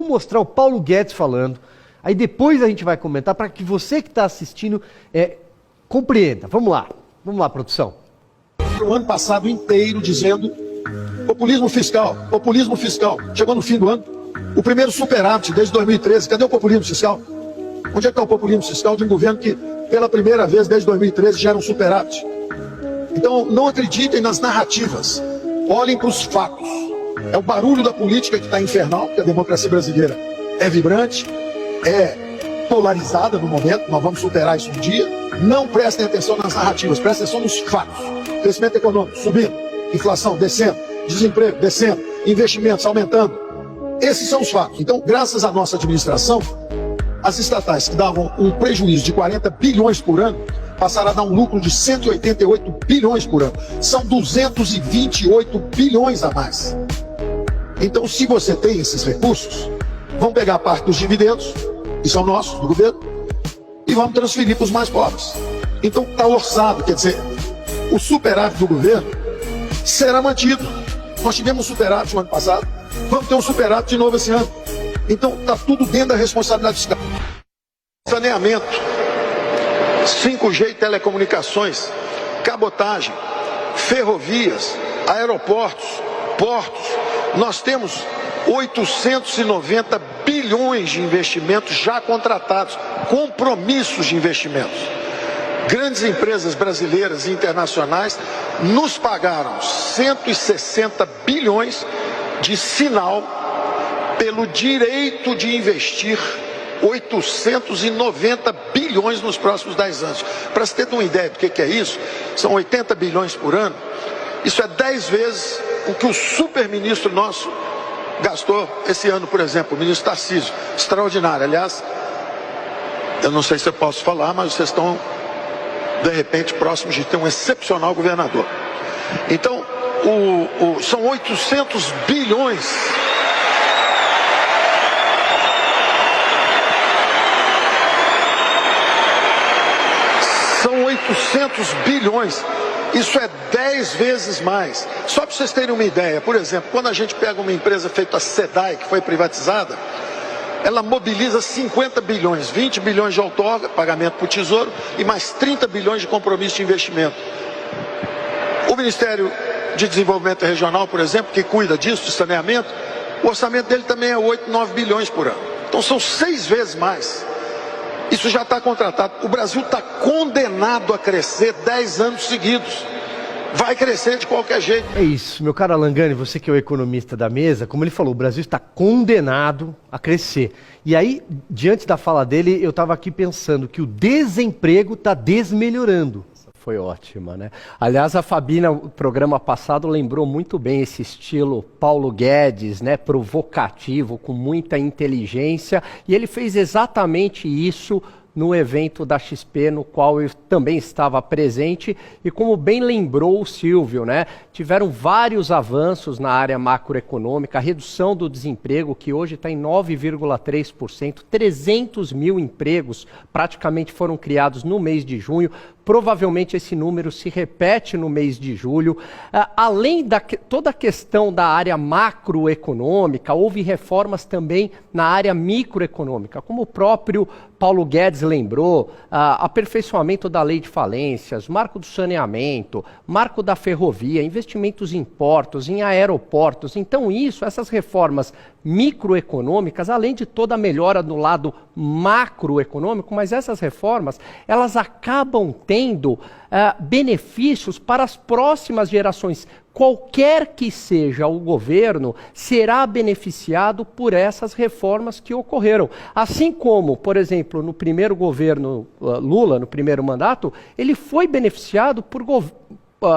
Vou mostrar o Paulo Guedes falando, aí depois a gente vai comentar para que você que está assistindo compreenda. Vamos lá, produção. O ano passado inteiro dizendo populismo fiscal. Chegou no fim do ano, o primeiro superávit desde 2013. Cadê o populismo fiscal? Onde é que está o populismo fiscal de um governo que, pela primeira vez desde 2013, gera um superávit? Então, não acreditem nas narrativas. Olhem para os fatos. É o barulho da política que está infernal, porque a democracia brasileira é vibrante, é polarizada no momento, nós vamos superar isso um dia. Não prestem atenção nas narrativas, prestem atenção nos fatos. Crescimento econômico subindo, inflação descendo, desemprego descendo, investimentos aumentando. Esses são os fatos. Então, graças à nossa administração, as estatais que davam um prejuízo de 40 bilhões por ano passaram a dar um lucro de 188 bilhões por ano. São 228 bilhões a mais. Então, se você tem esses recursos, vamos pegar parte dos dividendos, que são nossos, do governo, e vamos transferir para os mais pobres. Então, está orçado, quer dizer, o superávit do governo será mantido. Nós tivemos um superávit no ano passado, vamos ter um superávit de novo esse ano. Então, está tudo dentro da responsabilidade fiscal. Saneamento, 5G e telecomunicações, cabotagem, ferrovias, aeroportos, portos. Nós temos 890 bilhões de investimentos já contratados, compromissos de investimentos. Grandes empresas brasileiras e internacionais nos pagaram 160 bilhões de sinal pelo direito de investir 890 bilhões nos próximos 10 anos. Para você ter uma ideia do que é isso, são 80 bilhões por ano. Isso é 10 vezes o que o super-ministro nosso gastou esse ano, por exemplo, o ministro Tarcísio. Extraordinário. Aliás, eu não sei se eu posso falar, mas vocês estão, de repente, próximos de ter um excepcional governador. Então, são 800 bilhões... São 800 bilhões, isso é 10 vezes mais. Só para vocês terem uma ideia, por exemplo, quando a gente pega uma empresa feita a SEDAI, que foi privatizada, ela mobiliza 50 bilhões, 20 bilhões de outorga, pagamento para o Tesouro, e mais 30 bilhões de compromisso de investimento. O Ministério de Desenvolvimento Regional, por exemplo, que cuida disso, de saneamento, o orçamento dele também é 8, 9 bilhões por ano. Então são 6 vezes mais. Isso já está contratado. O Brasil está condenado a crescer 10 anos seguidos. Vai crescer de qualquer jeito. É isso, meu caro Alangani, você que é o economista da mesa, como ele falou, o Brasil está condenado a crescer. E aí, diante da fala dele, eu estava aqui pensando que o desemprego está desmelhorando. Foi ótima, né? Aliás, a Fabina, no programa passado, lembrou muito bem esse estilo Paulo Guedes, né? Provocativo, com muita inteligência. E ele fez exatamente isso no evento da XP, no qual eu também estava presente. E como bem lembrou o Silvio, né? Tiveram vários avanços na área macroeconômica, a redução do desemprego, que hoje está em 9,3%, 300 mil empregos praticamente foram criados no mês de junho. Provavelmente esse número se repete no mês de julho. Além da toda a questão da área macroeconômica, houve reformas também na área microeconômica, como o próprio Paulo Guedes lembrou, aperfeiçoamento da lei de falências, marco do saneamento, marco da ferrovia, investimentos em portos, em aeroportos. Então essas reformas microeconômicas, além de toda a melhora do lado macroeconômico, mas essas reformas, elas acabam tendo benefícios para as próximas gerações. Qualquer que seja o governo, será beneficiado por essas reformas que ocorreram. Assim como, por exemplo, no primeiro governo Lula, no primeiro mandato, ele foi beneficiado por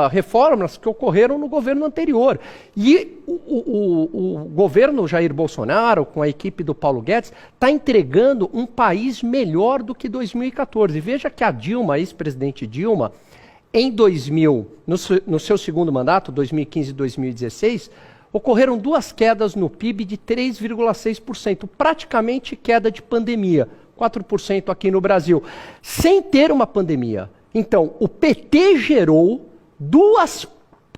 reformas que ocorreram no governo anterior. E o governo Jair Bolsonaro, com a equipe do Paulo Guedes, está entregando um país melhor do que 2014. Veja que a Dilma, a ex-presidente Dilma, em 2000, no seu segundo mandato, 2015 e 2016, ocorreram duas quedas no PIB de 3,6%, praticamente queda de pandemia, 4% aqui no Brasil, sem ter uma pandemia. Então, o PT gerou duas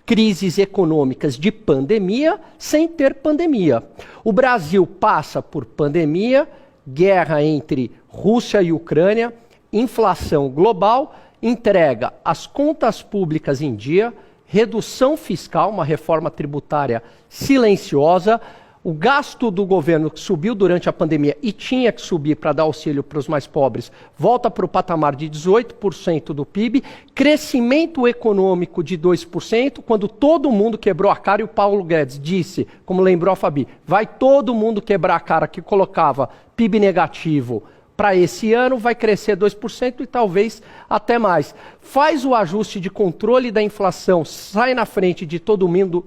crises econômicas de pandemia sem ter pandemia. O Brasil passa por pandemia, guerra entre Rússia e Ucrânia, inflação global, entrega as contas públicas em dia, redução fiscal, uma reforma tributária silenciosa, o gasto do governo que subiu durante a pandemia e tinha que subir para dar auxílio para os mais pobres, volta para o patamar de 18% do PIB, crescimento econômico de 2%, quando todo mundo quebrou a cara e o Paulo Guedes disse, como lembrou a Fabi, vai todo mundo quebrar a cara que colocava PIB negativo para esse ano, vai crescer 2% e talvez até mais. Faz o ajuste de controle da inflação, sai na frente de todo mundo,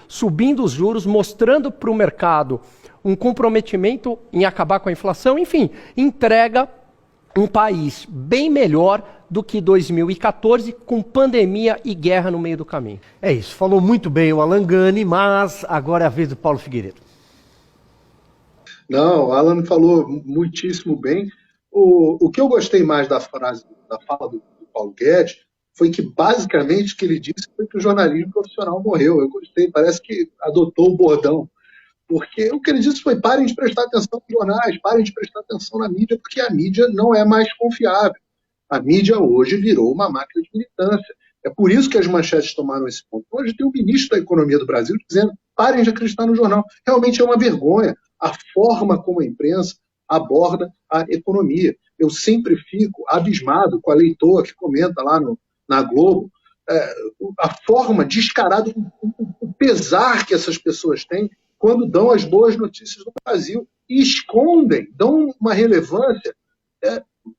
subindo os juros, mostrando para o mercado um comprometimento em acabar com a inflação, enfim, entrega um país bem melhor do que 2014, com pandemia e guerra no meio do caminho. É isso, falou muito bem o Alan Gani, mas agora é a vez do Paulo Figueiredo. Não, o Alan falou muitíssimo bem. O que eu gostei mais da fala do Paulo Guedes foi que basicamente o que ele disse foi que o jornalismo profissional morreu. Eu gostei, parece que adotou o bordão. Porque o que ele disse foi: parem de prestar atenção nos jornais, parem de prestar atenção na mídia, porque a mídia não é mais confiável. A mídia hoje virou uma máquina de militância. É por isso que as manchetes tomaram esse ponto. Hoje tem o ministro da Economia do Brasil dizendo: parem de acreditar no jornal. Realmente é uma vergonha a forma como a imprensa aborda a economia. Eu sempre fico abismado com a leitora que comenta lá na Globo, a forma descarada, o pesar que essas pessoas têm quando dão as boas notícias do Brasil e escondem, dão uma relevância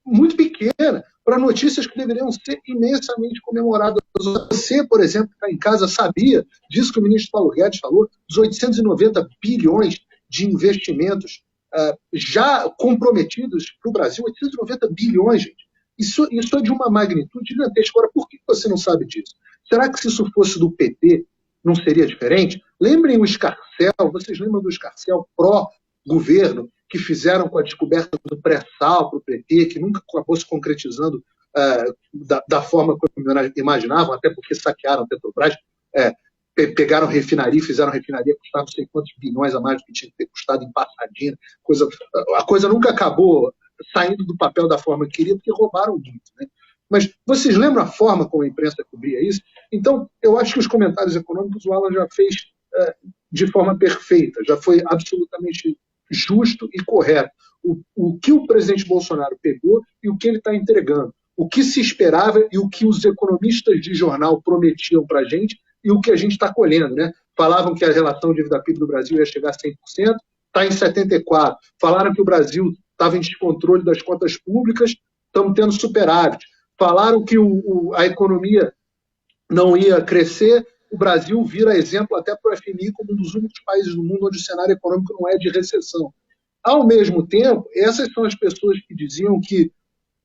muito pequena para notícias que deveriam ser imensamente comemoradas. Você, por exemplo, que está em casa, sabia disso que o ministro Paulo Guedes falou, dos 890 bilhões de investimentos já comprometidos para o Brasil, 890 bilhões, gente. Isso é de uma magnitude gigantesca. Agora, por que você não sabe disso? Será que se isso fosse do PT, não seria diferente? Lembrem o Escarcel, vocês lembram do Escarcel pró-governo, que fizeram com a descoberta do pré-sal para o PT, que nunca acabou se concretizando da forma como imaginavam, até porque saquearam a Petrobras, pegaram refinaria, fizeram refinaria custar não sei quantos bilhões a mais do que tinha que ter custado em Passadina. A coisa nunca acabou saindo do papel da forma que queria, porque roubaram muito, né? Mas vocês lembram a forma como a imprensa cobria isso? Então, eu acho que os comentários econômicos o Alan já fez de forma perfeita, já foi absolutamente justo e correto. O que o presidente Bolsonaro pegou e o que ele está entregando. O que se esperava e o que os economistas de jornal prometiam para a gente e o que a gente está colhendo, né? Falavam que a relação dívida-PIB do Brasil ia chegar a 100%, está em 74%. Falaram que o Brasil estava em descontrole das contas públicas, estamos tendo superávit. Falaram que a economia não ia crescer, o Brasil vira exemplo até para o FMI como um dos únicos países do mundo onde o cenário econômico não é de recessão. Ao mesmo tempo, essas são as pessoas que diziam que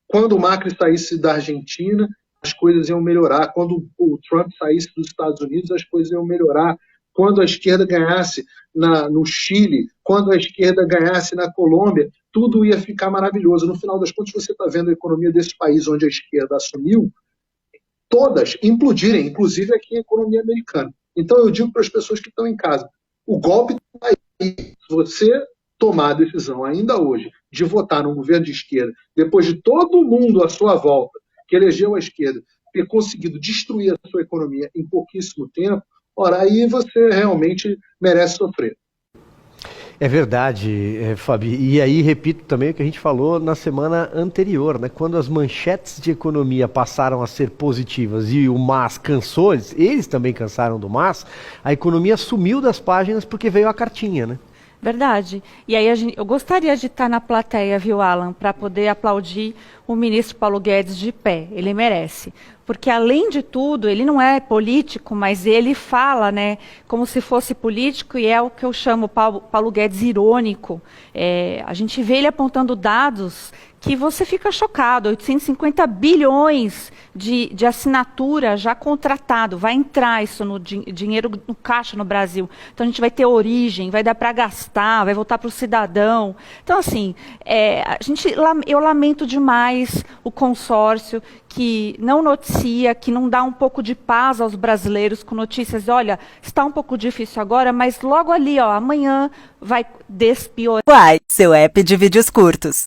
quando o Macri saísse da Argentina, as coisas iam melhorar. Quando o Trump saísse dos Estados Unidos, as coisas iam melhorar. Quando a esquerda ganhasse no Chile, quando a esquerda ganhasse na Colômbia, tudo ia ficar maravilhoso. No final das contas, você está vendo a economia desses países onde a esquerda assumiu, todas implodirem, inclusive aqui a economia americana. Então eu digo para as pessoas que estão em casa, o golpe está aí. Se você tomar a decisão ainda hoje de votar num governo de esquerda, depois de todo mundo à sua volta que elegeu a esquerda ter conseguido destruir a sua economia em pouquíssimo tempo, ora, aí você realmente merece sofrer. É verdade, Fabi. E aí, repito também o que a gente falou na semana anterior, né? Quando as manchetes de economia passaram a ser positivas e o MAS cansou, eles também cansaram do MAS, a economia sumiu das páginas porque veio a cartinha, né? Verdade. E aí eu gostaria de estar na plateia, viu, Alan, para poder aplaudir o ministro Paulo Guedes de pé. Ele merece. Porque, além de tudo, ele não é político, mas ele fala, né, como se fosse político, e é o que eu chamo Paulo Guedes irônico. A gente vê ele apontando dados que você fica chocado, 850 bilhões de assinatura já contratado, vai entrar isso no dinheiro no caixa no Brasil. Então a gente vai ter origem, vai dar para gastar, vai voltar para o cidadão. Então assim, eu lamento demais o consórcio que não noticia noticia, que não dá um pouco de paz aos brasileiros com notícias, olha, está um pouco difícil agora, mas logo ali, ó, amanhã vai despiorar. Uai, seu app de vídeos curtos.